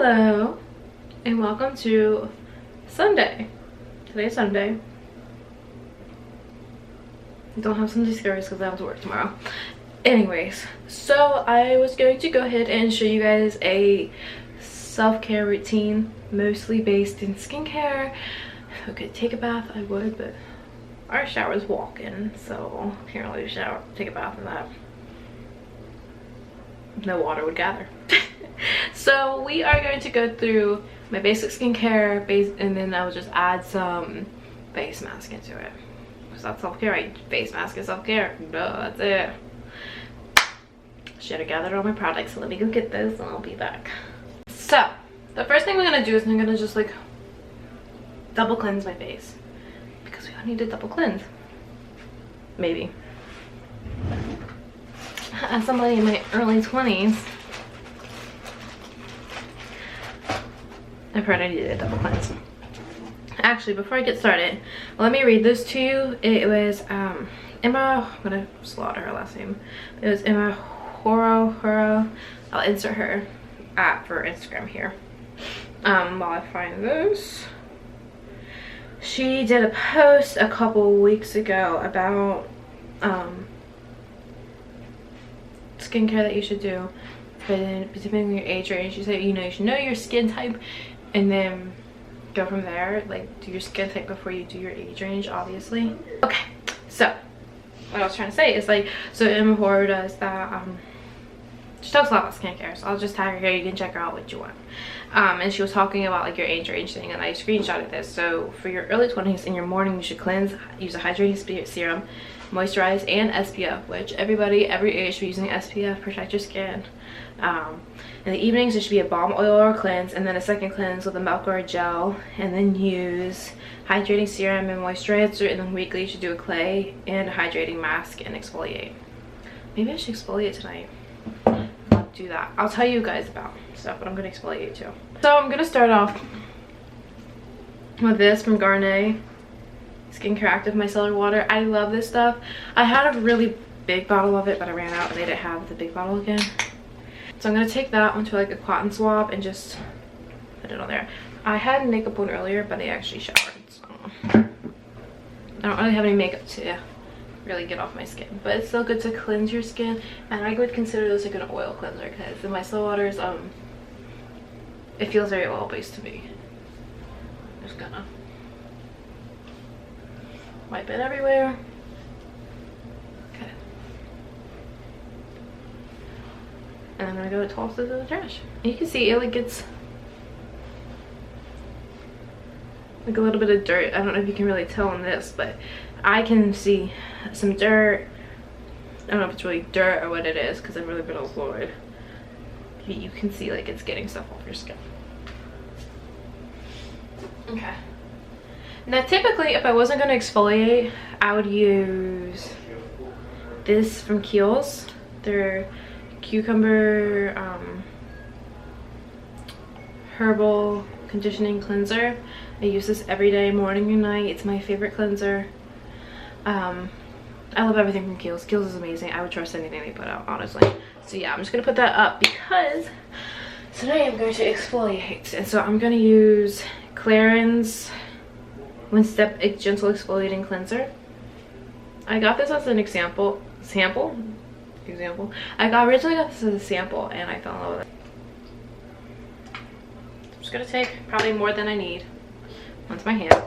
Hello and welcome to Sunday. Today's Sunday. I don't have Sunday scaries because I have to work tomorrow. Anyways, so I was going to go ahead and show you guys a self-care routine, mostly based in skincare. If I could take a bath, I would, but our shower is walk-in, so can't really take a bath in that. No water would gather. So we are going to go through my basic skincare and then I will just add some face mask into it. Is that self-care? Right? Face mask is self-care. No, that's it. Should have gathered all my products, so let me go get those and I'll be back. So the first thing we're gonna do is I'm gonna just like double cleanse my face because we all need to double cleanse. Maybe. As somebody in my early 20s, I've heard I needed a double cleanse. Actually, before I get started, let me read this to you. It was Emma, I'm gonna slaughter her last name. It was Emma Horo. I'll insert her for Instagram here. While I find this. She did a post a couple weeks ago about skincare that you should do, but then depending on your age range, she said, you know, you should know your skin type and then go from there. Like, do your skin type before you do your age range, obviously. Okay, so what I was trying to say is, like, so Emma Horo does that. She talks a lot about skincare, so I'll just tag her here. You can check her out what you want. And she was talking about like your age range thing, and I screenshotted this. So for your early 20s, in your morning, you should cleanse, use a hydrating serum, moisturize, and SPF, which everybody, every age should be using SPF, protect your skin. In the evenings, it should be a balm oil or cleanse, and then a second cleanse with a milk or a gel, and then use hydrating serum and moisturizer, and then weekly you should do a clay and a hydrating mask and exfoliate. Maybe I should exfoliate tonight. I'll do that. I'll tell you guys about stuff, but I'm gonna exfoliate too. So I'm gonna start off with this from Garnier Skincare Active Micellar Water. I love this stuff. I had a really big bottle of it, but I ran out and they didn't have the big bottle again. So I'm gonna take that onto like a cotton swab and just put it on there. I had makeup on earlier, but I actually showered, so I don't really have any makeup to really get off my skin, but it's still good to cleanse your skin, and I would consider this like an oil cleanser because the micellar water is it feels very oil based to me. Just gonna wipe it everywhere. Okay, and I'm gonna go toss it in the trash. And you can see it like gets like a little bit of dirt. I don't know if you can really tell on this, but I can see some dirt. I don't know if it's really dirt or what it is because I've really been employed. You can see like it's getting stuff off your skin. Okay. Now typically if I wasn't going to exfoliate, I would use this from Kiehl's. Their cucumber herbal conditioning cleanser. I use this every day, morning and night. It's my favorite cleanser. I love everything from Kiehl's. Kiehl's is amazing. I would trust anything they put out, honestly. So yeah, I'm just gonna put that up because today I'm going to exfoliate, and so I'm gonna use Clarins One Step Gentle Exfoliating Cleanser. I got this as an example. I originally got this as a sample, and I fell in love with it. I'm just gonna take probably more than I need onto my hand.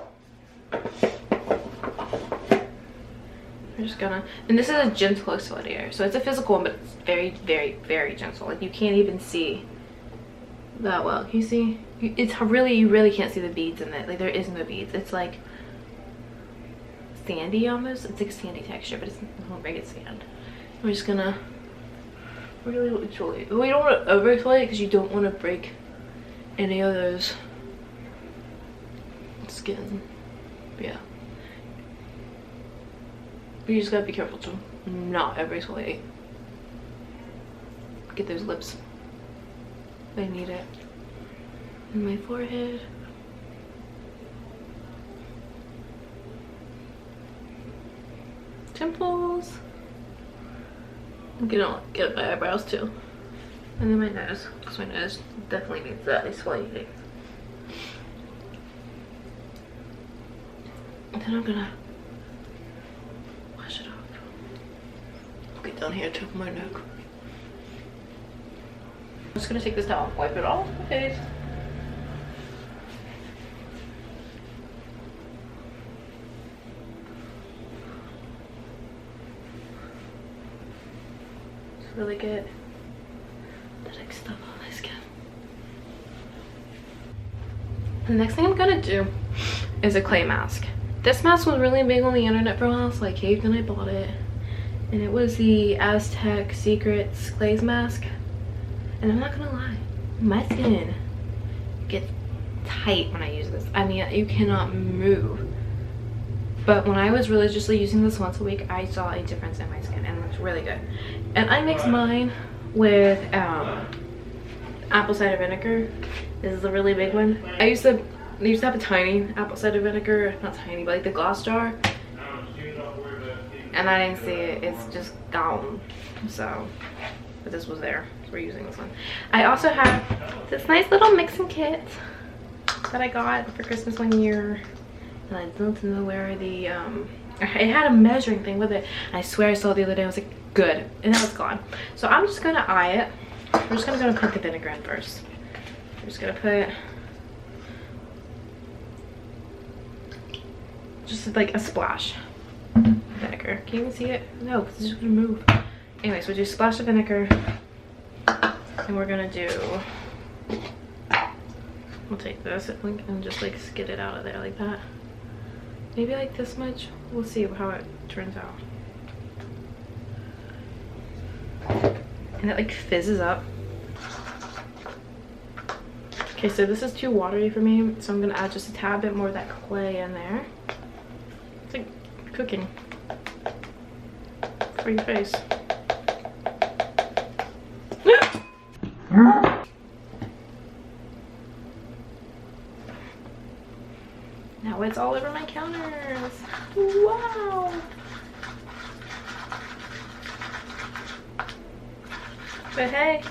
I'm just gonna, and this is a gentle exfoliator, so it's a physical one, but it's very, very, very gentle. Like you can't even see that well. Can you see? It's really, you really can't see the beads in it. Like there is no beads. It's like sandy almost. It's like sandy texture, but it won't break its sand. We're just gonna really exfoliate. We don't want to over exfoliate because you don't want to break any of those skin. But yeah. But you just gotta be careful to not over exfoliate. Get those lips. I need it. And my forehead. Temples. Get my eyebrows too. And then my nose, because my nose definitely needs that exfoliating. And then I'm gonna wash it off. Get down here to my neck. I'm just gonna take this towel, wipe it off my face. Just really get the like stuff on my skin. The next thing I'm gonna do is a clay mask. This mask was really big on the internet for a while, so I caved and I bought it. And it was the Aztec Secrets Glaze Mask. And I'm not gonna lie, my skin gets tight when I use this. I mean, you cannot move. But when I was religiously using this once a week, I saw a difference in my skin, and it looks really good. And I mix mine with apple cider vinegar. This is a really big one. They used to have a tiny apple cider vinegar, not tiny, but like the glass jar. And I didn't see it, it's just gone. So, but this was there, so we're using this one. I also have this nice little mixing kit that I got for Christmas one year. And I don't know where the, it had a measuring thing with it. I swear I saw it the other day, I was like, good. And now it's gone. So I'm just gonna eye it. I'm just gonna put the vinegar in first. I'm just gonna put just like a splash of vinegar. Can you even see it? No, because it's just gonna move. Anyway, so we do a splash of vinegar. And we're gonna do, we'll take this and just like skid it out of there like that. Maybe like this much. We'll see how it turns out. And it like fizzes up. Okay, so this is too watery for me, so I'm gonna add just a tad bit more of that clay in there. It's like cooking for your face. Now it's all over my counters. Wow. But hey,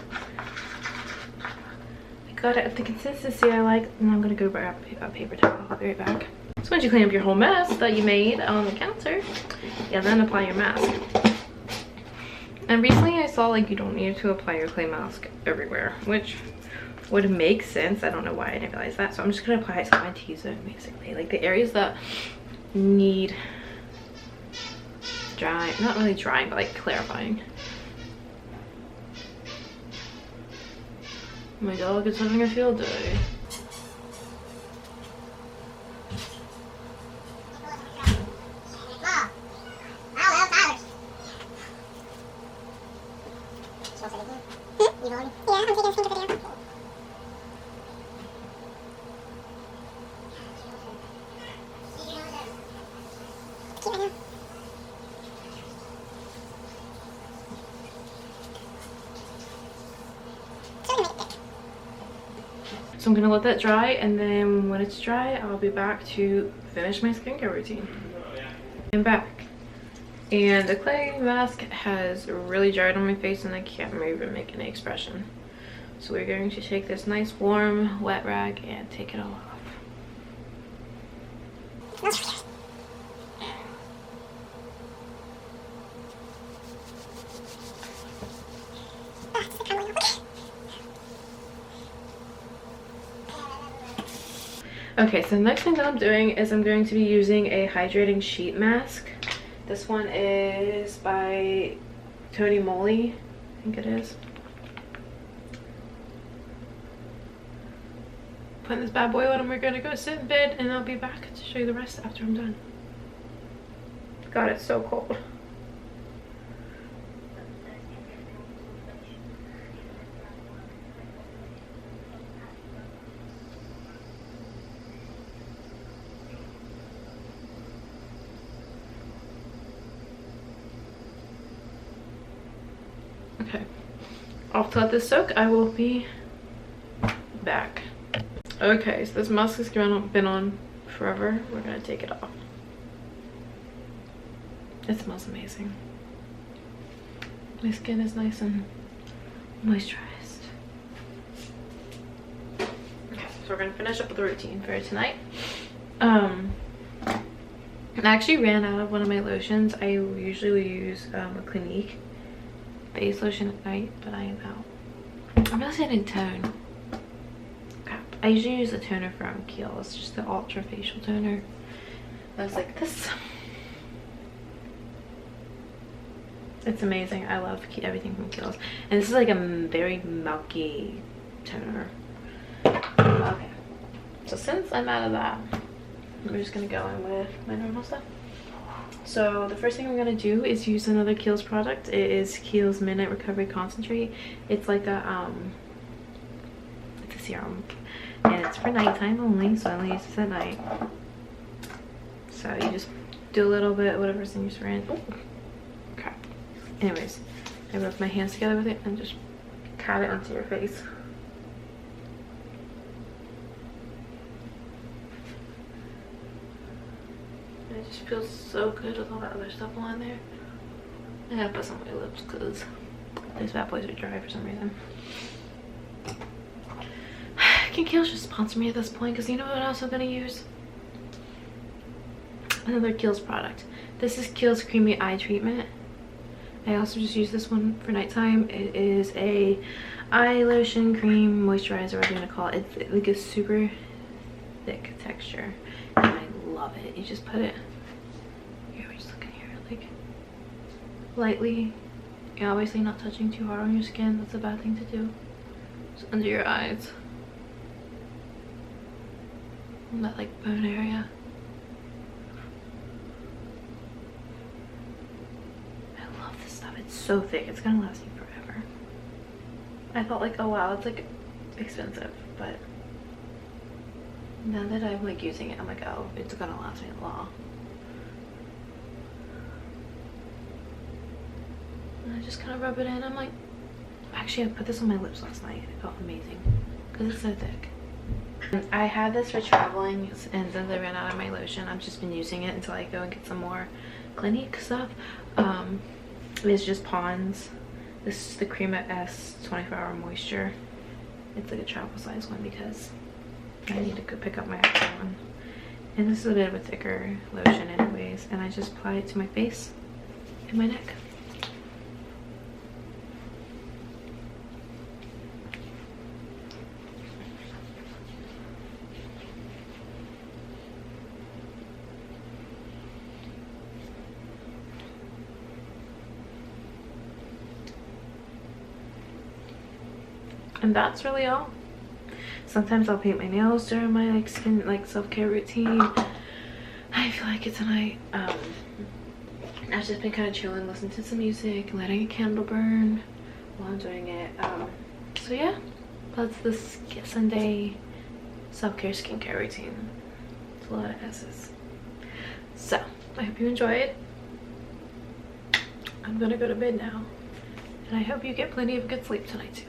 I got it at the consistency I like, and I'm gonna go grab a paper towel. I'll be right back. So once you clean up your whole mess that you made on the counter, yeah, then apply your mask. And recently I saw like you don't need to apply your clay mask everywhere, which would make sense. I don't know why I didn't realize that. So I'm just gonna apply it to my T-zone basically. Like the areas that need dry, not really drying, but like clarifying. My dog is having a field day. So I'm gonna let that dry, and then when it's dry, I'll be back to finish my skincare routine. I'm back. And the clay mask has really dried on my face and I can't even make any expression. So we're going to take this nice warm wet rag and take it all off. Okay, so the next thing that I'm doing is I'm going to be using a hydrating sheet mask. This one is by Tony Moly, I think it is. Putting this bad boy on and we're gonna go sit in bed, and I'll be back to show you the rest after I'm done. God, it's so cold. Okay, I'll let this soak. I will be back. Okay, so this mask has been on forever. We're gonna take it off. It smells amazing. My skin is nice and moisturized. So we're gonna finish up with the routine for tonight. I actually ran out of one of my lotions. I usually use a Clinique base lotion at night, but I am out. I'm not saying tone. I usually use the toner from Kiehl's, just the ultra facial toner. I was like, this, it's amazing. I love everything from Kiehl's, and this is like a very milky toner. Okay, so since I'm out of that, we're just gonna go in with my normal stuff. So the first thing I'm gonna do is use another Kiehl's product. It is Kiehl's Midnight Recovery Concentrate. It's like a it's a serum, and it's for nighttime only, so I only use this at night. So you just do a little bit, whatever's in your syringe. Oh, crap. Anyways, I rub my hands together with it and just pat it onto your face. It just feels so good with all that other stuff on there. I gotta put some on my lips because these bad boys are dry for some reason. Can Kiehl's just sponsor me at this point? Because you know what else I'm gonna use? Another Kiehl's product. This is Kiehl's Creamy Eye Treatment. I also just use this one for nighttime. It is a eye lotion, cream, moisturizer, whatever you want to call it. It's like a super thick texture, and I love it. You just put it here. We just look in here, like lightly. You're obviously not touching too hard on your skin. That's a bad thing to do. Just under your eyes, in that like bone area. It's so thick, it's gonna last me forever. I thought like, oh wow, it's like expensive, but now that I'm like using it, I'm like, oh, it's gonna last me long. And I just kind of rub it in. I'm like, actually I put this on my lips last night and it felt amazing because it's so thick. And I had this for traveling, and since I ran out of my lotion, I've just been using it until I go and get some more Clinique stuff. It's just Pond's. This is the Crema S 24-hour moisture. It's like a travel size one because I need to go pick up my actual one. And this is a bit of a thicker lotion anyways, and I just apply it to my face and my neck. And that's really all. Sometimes I'll paint my nails during my like skin like self-care routine. I feel like it tonight. I've just been kind of chilling, listening to some music, letting a candle burn while I'm doing it. So yeah, that's this Sunday self-care skincare routine. It's a lot of S's. So I hope you enjoy it. I'm gonna go to bed now, and I hope you get plenty of good sleep tonight too.